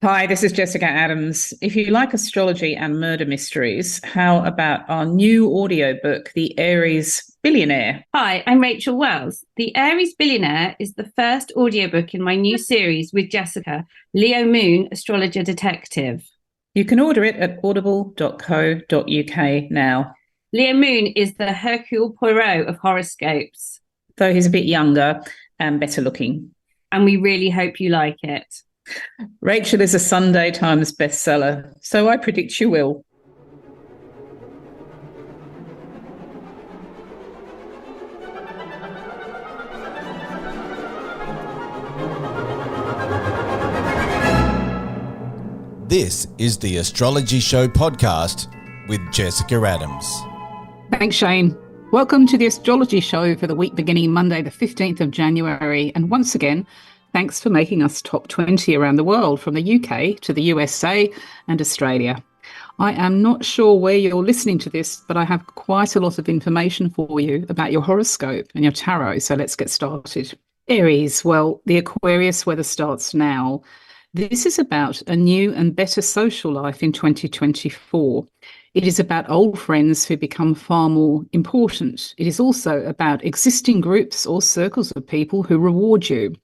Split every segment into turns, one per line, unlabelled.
Hi, this is Jessica Adams. If you like astrology and murder mysteries, how about our new audiobook, The Aries Billionaire?
Hi, I'm Rachel Wells. The Aries Billionaire is the first audiobook in my new series with Jessica, Leo Moon, Astrologer Detective.
You can order it at audible.co.uk now.
Leo Moon is the Hercule Poirot of horoscopes.
Though he's a bit younger and better looking.
And we really hope you like it.
Rachel is a Sunday Times bestseller, so I predict you will.
This is the Astrology Show podcast with Jessica Adams.
Thanks, Shane. Welcome to the Astrology Show for the week beginning Monday, the 15th of January. And once again, thanks for making us top 20 around the world, from the UK to the USA and Australia. I am not sure where you're listening to this, but I have quite a lot of information for you about your horoscope and your tarot. So let's get started. Aries, well, the Aquarius weather starts now. This is about a new and better social life in 2024. It is about old friends who become far more important. It is also about existing groups or circles of people who reward you.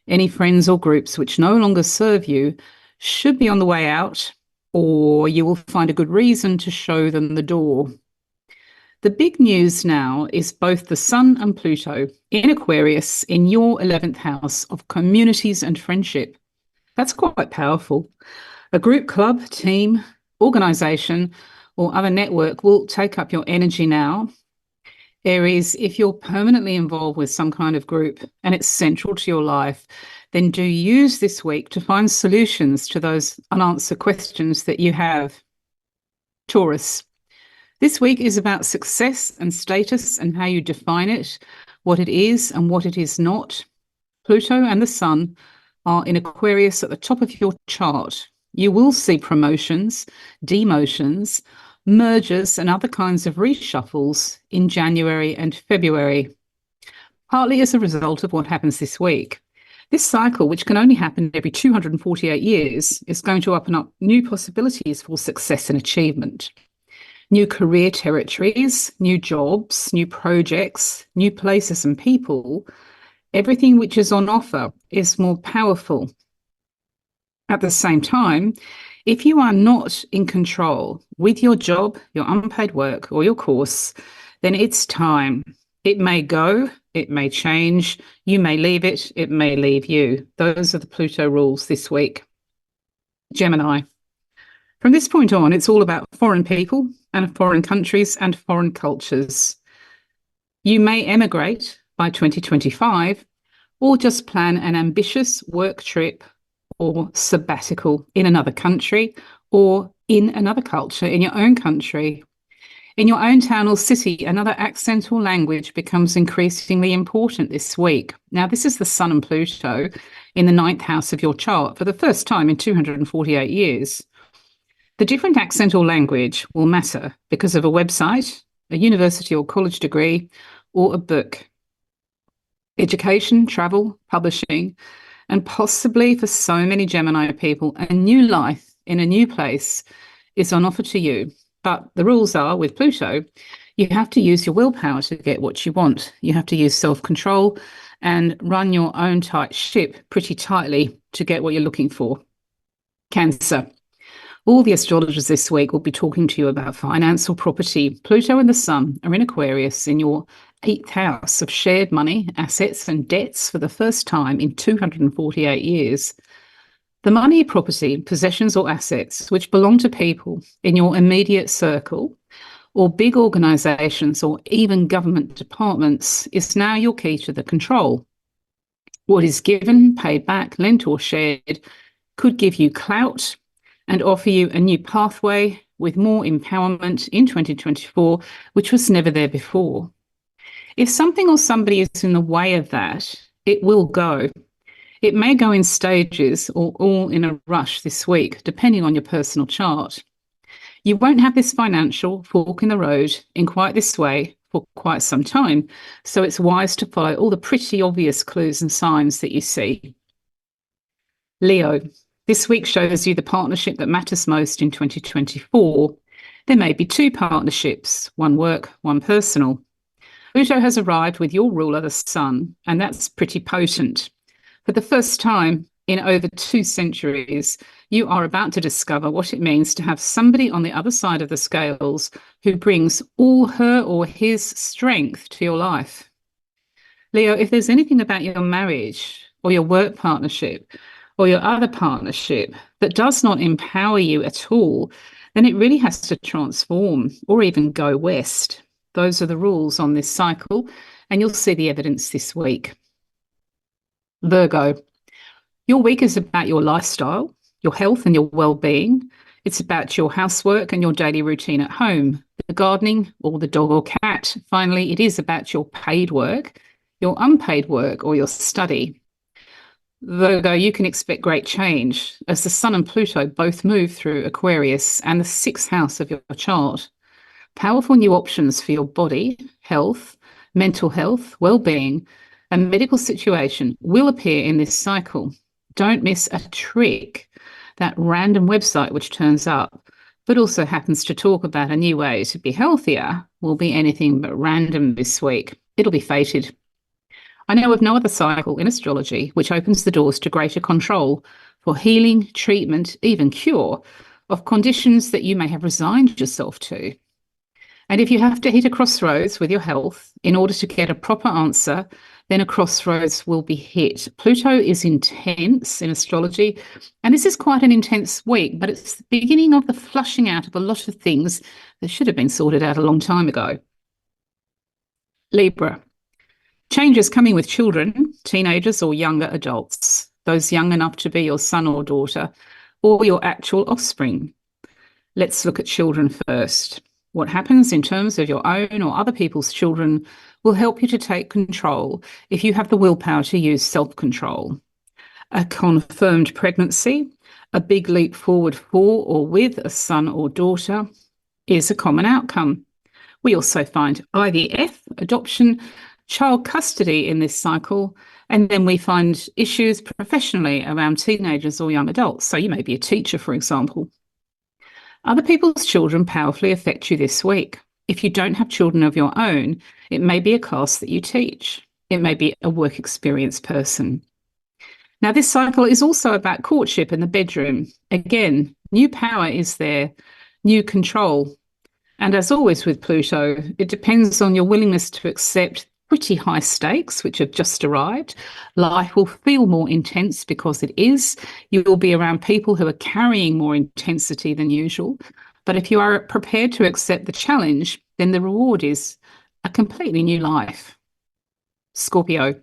Any friends or groups which no longer serve you should be on the way out, or you will find a good reason to show them the door. The big news now is both the Sun and Pluto in Aquarius in your 11th house of communities and friendship. That's quite powerful. A group, club, team, organisation, or other network will take up your energy now. Aries, if you're permanently involved with some kind of group and it's central to your life, then do use this week to find solutions to those unanswered questions that you have. Taurus, this week is about success and status and how you define it, what it is and what it is not. Pluto and the Sun are in Aquarius at the top of your chart. You will see promotions, demotions, mergers and other kinds of reshuffles in January and February, partly as a result of what happens this week. This cycle, which can only happen every 248 years, is going to open up new possibilities for success and achievement. New career territories, new jobs, new projects, new places and people. Everything which is on offer is more powerful. At the same time, if you are not in control with your job, your unpaid work, or your course, then it's time. It may go, it may change, you may leave it, it may leave you. Those are the Pluto rules this week. Gemini. From this point on, it's all about foreign people and foreign countries and foreign cultures. You may emigrate by 2025 or just plan an ambitious work trip or sabbatical in another country or in another culture in your own country. In your own town or city, another accent or language becomes increasingly important this week. Now, this is the Sun and Pluto in the 9th house of your chart for the first time in 248 years. The different accent or language will matter because of a website, a university or college degree, or a book. Education, travel, publishing, and possibly for so many Gemini people, a new life in a new place is on offer to you. But the rules are, with Pluto, you have to use your willpower to get what you want. You have to use self-control and run your own tight ship pretty tightly to get what you're looking for. Cancer. All the astrologers this week will be talking to you about finance or property. Pluto and the Sun are in Aquarius in your 8th house of shared money, assets and debts for the first time in 248 years. The money, property, possessions or assets which belong to people in your immediate circle or big organisations or even government departments is now your key to the control. What is given, paid back, lent or shared could give you clout and offer you a new pathway with more empowerment in 2024, which was never there before. If something or somebody is in the way of that, it will go. It may go in stages or all in a rush this week, depending on your personal chart. You won't have this financial fork in the road in quite this way for quite some time, so it's wise to follow all the pretty obvious clues and signs that you see. Leo. This week shows you the partnership that matters most in 2024. There may be two partnerships, one work, one personal. Pluto has arrived with your ruler, the Sun, and that's pretty potent. For the first time in over 2 centuries, you are about to discover what it means to have somebody on the other side of the scales who brings all her or his strength to your life. Leo, if there's anything about your marriage or your work partnership or your other partnership that does not empower you at all, then it really has to transform or even go west. Those are the rules on this cycle, and you'll see the evidence this week. Virgo, your week is about your lifestyle, your health and your well-being. It's about your housework and your daily routine at home, the gardening or the dog or cat. Finally, it is about your paid work, your unpaid work or your study. Virgo, you can expect great change as the Sun and Pluto both move through Aquarius and the 6th house of your chart. Powerful new options for your body, health, mental health, well-being, and medical situation will appear in this cycle. Don't miss a trick, that random website which turns up, but also happens to talk about a new way to be healthier, will be anything but random this week. It'll be fated. I know of no other cycle in astrology which opens the doors to greater control for healing, treatment, even cure of conditions that you may have resigned yourself to. And if you have to hit a crossroads with your health in order to get a proper answer, then a crossroads will be hit. Pluto is intense in astrology, and this is quite an intense week, but it's the beginning of the flushing out of a lot of things that should have been sorted out a long time ago. Libra. Changes coming with children, teenagers or younger adults, those young enough to be your son or daughter, or your actual offspring. Let's look at children first. What happens in terms of your own or other people's children will help you to take control if you have the willpower to use self-control. A confirmed pregnancy, a big leap forward for or with a son or daughter, is a common outcome. We also find IVF, adoption, child custody in this cycle, and then we find issues professionally around teenagers or young adults. So you may be a teacher, for example. Other people's children powerfully affect you this week. If you don't have children of your own, it may be a class that you teach. It may be a work experience person. Now, this cycle is also about courtship in the bedroom. Again, new power is there, new control. And as always with Pluto, it depends on your willingness to accept pretty high stakes, which have just arrived. Life will feel more intense because it is. You will be around people who are carrying more intensity than usual. But if you are prepared to accept the challenge, then the reward is a completely new life. Scorpio.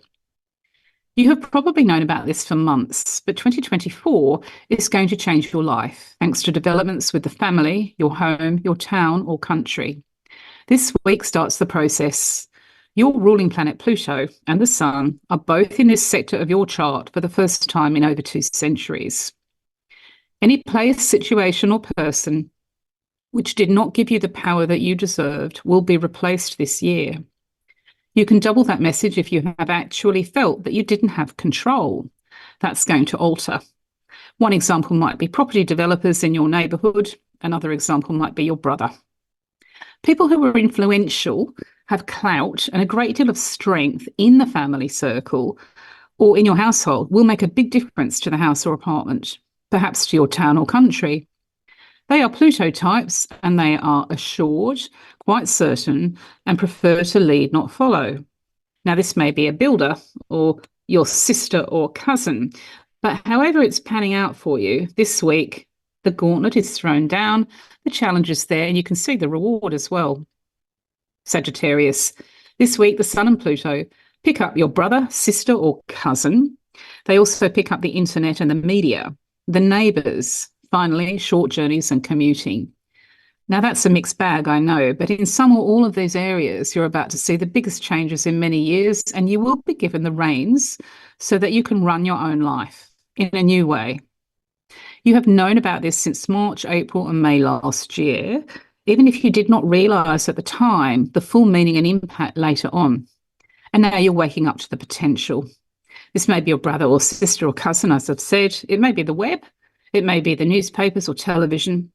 You have probably known about this for months, but 2024 is going to change your life thanks to developments with the family, your home, your town or country. This week starts the process. Your ruling planet Pluto and the Sun are both in this sector of your chart for the first time in over 2 centuries. Any place, situation or person which did not give you the power that you deserved will be replaced this year. You can double that message if you have actually felt that you didn't have control. That's going to alter. One example might be property developers in your neighbourhood. Another example might be your brother. People who are influential, have clout and a great deal of strength in the family circle or in your household will make a big difference to the house or apartment, perhaps to your town or country. They are Pluto types and they are assured, quite certain, and prefer to lead, not follow. Now, this may be a builder or your sister or cousin, but however it's panning out for you this week, the gauntlet is thrown down, the challenge is there, and you can see the reward as well. Sagittarius. This week, the Sun and Pluto pick up your brother, sister, or cousin. They also pick up the internet and the media, the neighbours, finally, short journeys and commuting. Now, that's a mixed bag, I know, but in some or all of these areas, you're about to see the biggest changes in many years, and you will be given the reins so that you can run your own life in a new way. You have known about this since March, April, and May last year, even if you did not realise at the time the full meaning and impact later on. And now you're waking up to the potential. This may be your brother or sister or cousin, as I've said. It may be the web. It may be the newspapers or television,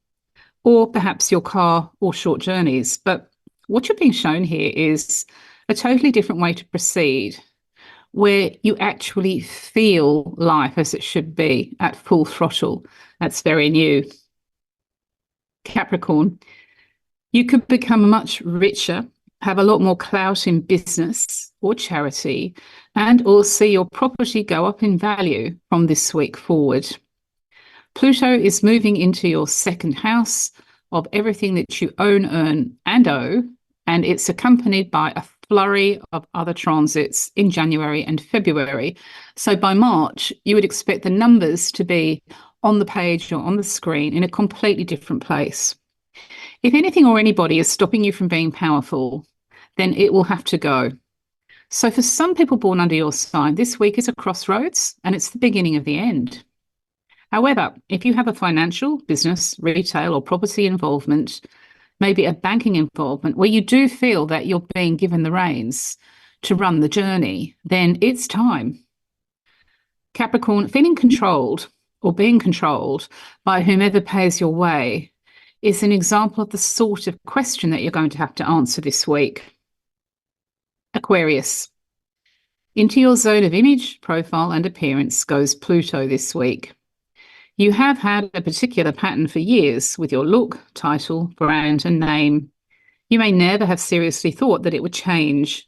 or perhaps your car or short journeys. But what you're being shown here is a totally different way to proceed, where you actually feel life as it should be at full throttle. That's very new. Capricorn, you could become much richer, have a lot more clout in business or charity, and or see your property go up in value from this week forward. Pluto is moving into your second house of everything that you own, earn, and owe, and it's accompanied by a flurry of other transits in January and February. So by March, you would expect the numbers to be on the page or on the screen in a completely different place. If anything or anybody is stopping you from being powerful, then it will have to go. So for some people born under your sign, this week is a crossroads and it's the beginning of the end. However, if you have a financial, business, retail, or property involvement, maybe a banking involvement, where you do feel that you're being given the reins to run the journey, then it's time. Capricorn, feeling controlled or being controlled by whomever pays your way is an example of the sort of question that you're going to have to answer this week. Aquarius. Into your zone of image, profile, and appearance goes Pluto this week. You have had a particular pattern for years with your look, title, brand, and name. You may never have seriously thought that it would change,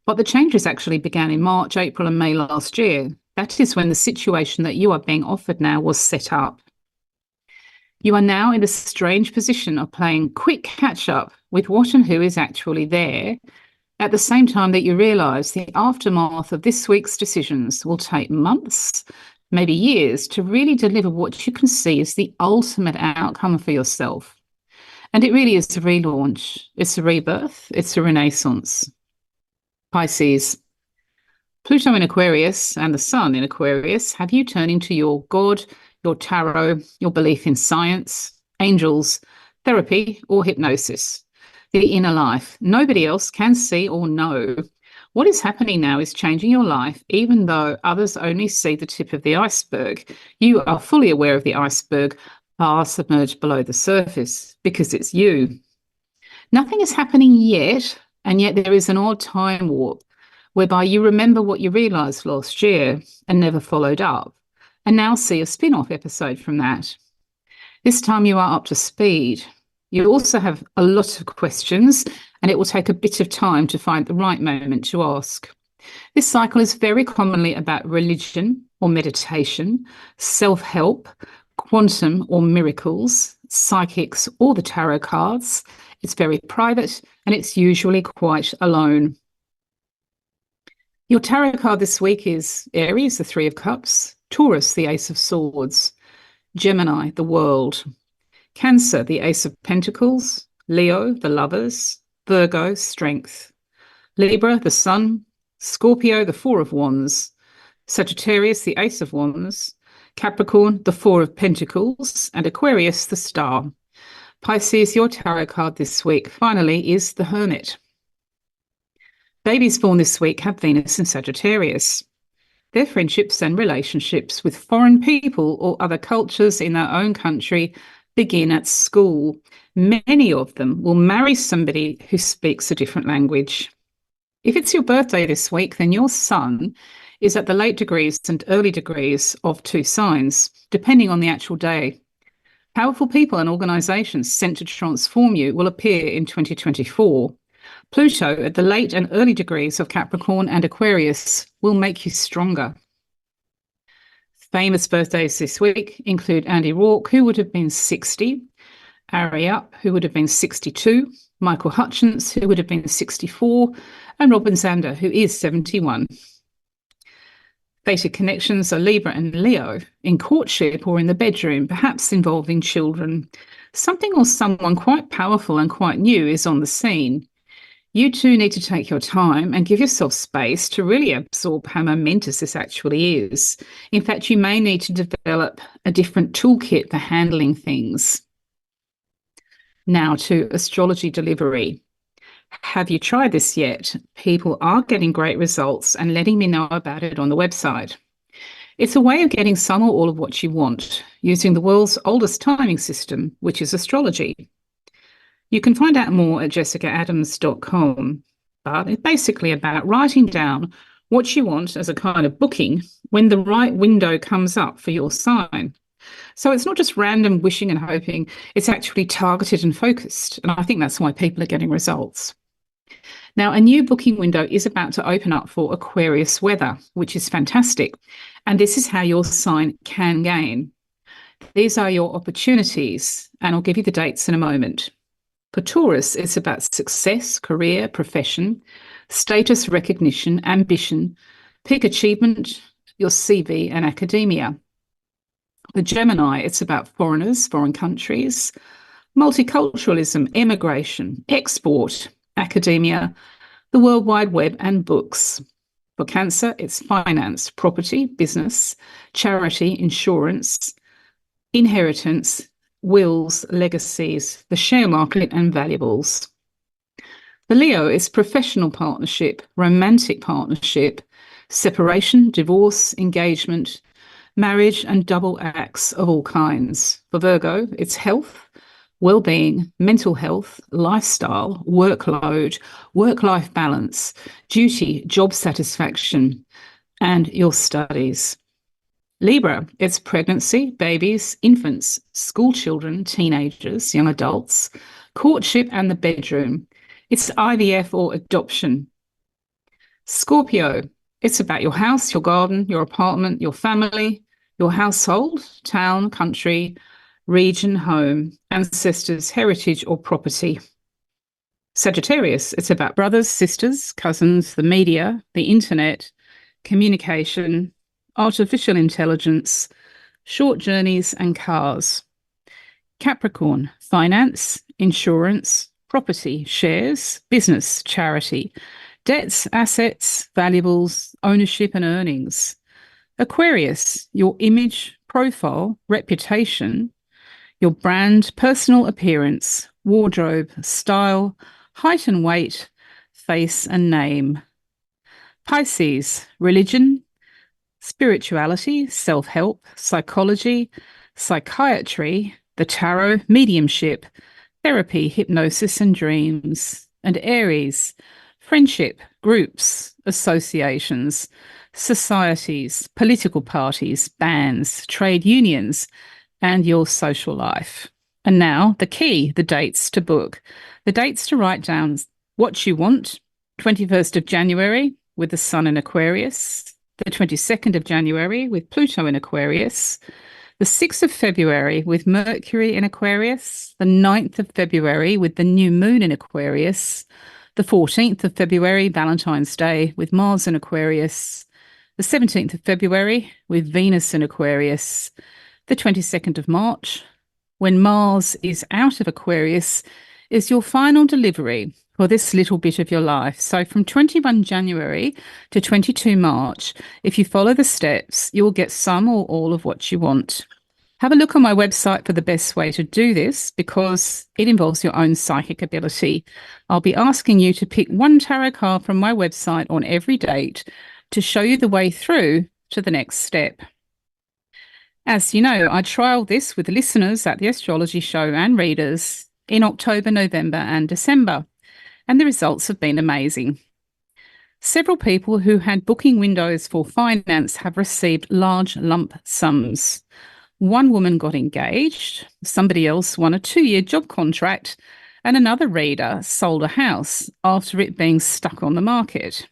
but the changes actually began in March, April, and May last year. That is when the situation that you are being offered now was set up. You are now in a strange position of playing quick catch-up with what and who is actually there, at the same time that you realise the aftermath of this week's decisions will take months, maybe years, to really deliver what you can see as the ultimate outcome for yourself. And it really is a relaunch. It's a rebirth. It's a renaissance. Pisces. Pluto in Aquarius and the Sun in Aquarius have you turn into your God, your tarot, your belief in science, angels, therapy, or hypnosis, the inner life. Nobody else can see or know. What is happening now is changing your life, even though others only see the tip of the iceberg. You are fully aware of the iceberg far submerged below the surface because it's you. Nothing is happening yet, and yet there is an odd time warp whereby you remember what you realised last year and never followed up, and now see a spin-off episode from that. This time you are up to speed. You also have a lot of questions, and it will take a bit of time to find the right moment to ask. This cycle is very commonly about religion or meditation, self-help, quantum or miracles, psychics or the tarot cards. It's very private, and it's usually quite alone. Your tarot card this week is Aries, the Three of Cups, Taurus, the Ace of Swords, Gemini, the World, Cancer, the Ace of Pentacles, Leo, the Lovers, Virgo, Strength, Libra, the Sun, Scorpio, the Four of Wands, Sagittarius, the Ace of Wands, Capricorn, the Four of Pentacles, and Aquarius, the Star. Pisces, your tarot card this week, finally, is the Hermit. Babies born this week have Venus in Sagittarius. Their friendships and relationships with foreign people or other cultures in their own country begin at school. Many of them will marry somebody who speaks a different language. If it's your birthday this week, then your sun is at the late degrees and early degrees of two signs, depending on the actual day. Powerful people and organisations sent to transform you will appear in 2024. Pluto at the late and early degrees of Capricorn and Aquarius will make you stronger. Famous birthdays this week include Andy Rourke, who would have been 60, Ari Up, who would have been 62, Michael Hutchence, who would have been 64, and Robin Zander, who is 71. Fated connections are Libra and Leo, in courtship or in the bedroom, perhaps involving children. Something or someone quite powerful and quite new is on the scene. You too need to take your time and give yourself space to really absorb how momentous this actually is. In fact, you may need to develop a different toolkit for handling things. Now to astrology delivery. Have you tried this yet? People are getting great results and letting me know about it on the website. It's a way of getting some or all of what you want using the world's oldest timing system, which is astrology. You can find out more at jessicaadams.com, but it's basically about writing down what you want as a kind of booking when the right window comes up for your sign. So it's not just random wishing and hoping, it's actually targeted and focused. And I think that's why people are getting results. Now, a new booking window is about to open up for Aquarius weather, which is fantastic. And this is how your sign can gain. These are your opportunities, and I'll give you the dates in a moment. For Taurus, it's about success, career, profession, status, recognition, ambition, peak achievement, your CV, and academia. For Gemini, it's about foreigners, foreign countries, multiculturalism, immigration, export, academia, the World Wide Web, and books. For Cancer, it's finance, property, business, charity, insurance, inheritance, wills, legacies, the share market, and valuables. For Leo, it's professional partnership, romantic partnership, separation, divorce, engagement, marriage, and double acts of all kinds. For Virgo, it's health, well-being, mental health, lifestyle, workload, work-life balance, duty, job satisfaction, and your studies. Libra, it's pregnancy, babies, infants, school children, teenagers, young adults, courtship, and the bedroom. It's IVF or adoption. Scorpio, it's about your house, your garden, your apartment, your family, your household, town, country, region, home, ancestors, heritage, or property. Sagittarius, it's about brothers, sisters, cousins, the media, the internet, communication, artificial intelligence, short journeys, and cars. Capricorn, finance, insurance, property, shares, business, charity, debts, assets, valuables, ownership, and earnings. Aquarius, your image, profile, reputation, your brand, personal appearance, wardrobe, style, height and weight, face and name. Pisces, religion, spirituality, self-help, psychology, psychiatry, the tarot, mediumship, therapy, hypnosis, and dreams. And Aries, friendship, groups, associations, societies, political parties, bands, trade unions, and your social life. And now the key, the dates to book. The dates to write down what you want: 21st of January with the Sun in Aquarius, the 22nd of January with Pluto in Aquarius, the 6th of February with Mercury in Aquarius, the 9th of February with the new moon in Aquarius, the 14th of February, Valentine's Day, with Mars in Aquarius, the 17th of February with Venus in Aquarius, the 22nd of March, when Mars is out of Aquarius, is your final delivery for this little bit of your life. So from 21 January to 22 March, if you follow the steps, you will get some or all of what you want. Have a look on my website for the best way to do this, because it involves your own psychic ability. I'll be asking you to pick one tarot card from my website on every date to show you the way through to the next step. As you know, I trialled this with listeners at the Astrology Show and readers in October, November, and December, and the results have been amazing. Several people who had booking windows for finance have received large lump sums. One woman got engaged, somebody else won a 2-year job contract, and another reader sold a house after it being stuck on the market.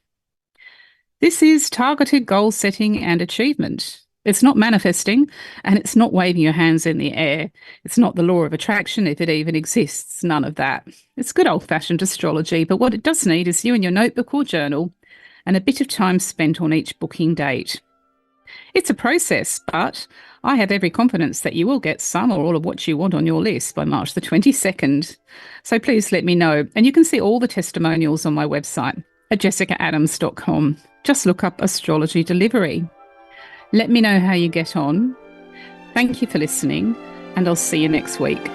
This is targeted goal setting and achievement. It's not manifesting, and it's not waving your hands in the air. It's not the law of attraction, if it even exists, none of that. It's good old-fashioned astrology, but what it does need is you and your notebook or journal and a bit of time spent on each booking date. It's a process, but I have every confidence that you will get some or all of what you want on your list by March the 22nd. So please let me know, and you can see all the testimonials on my website at jessicaadams.com. Just look up Astrology Delivery. Let me know how you get on. Thank you for listening, and I'll see you next week.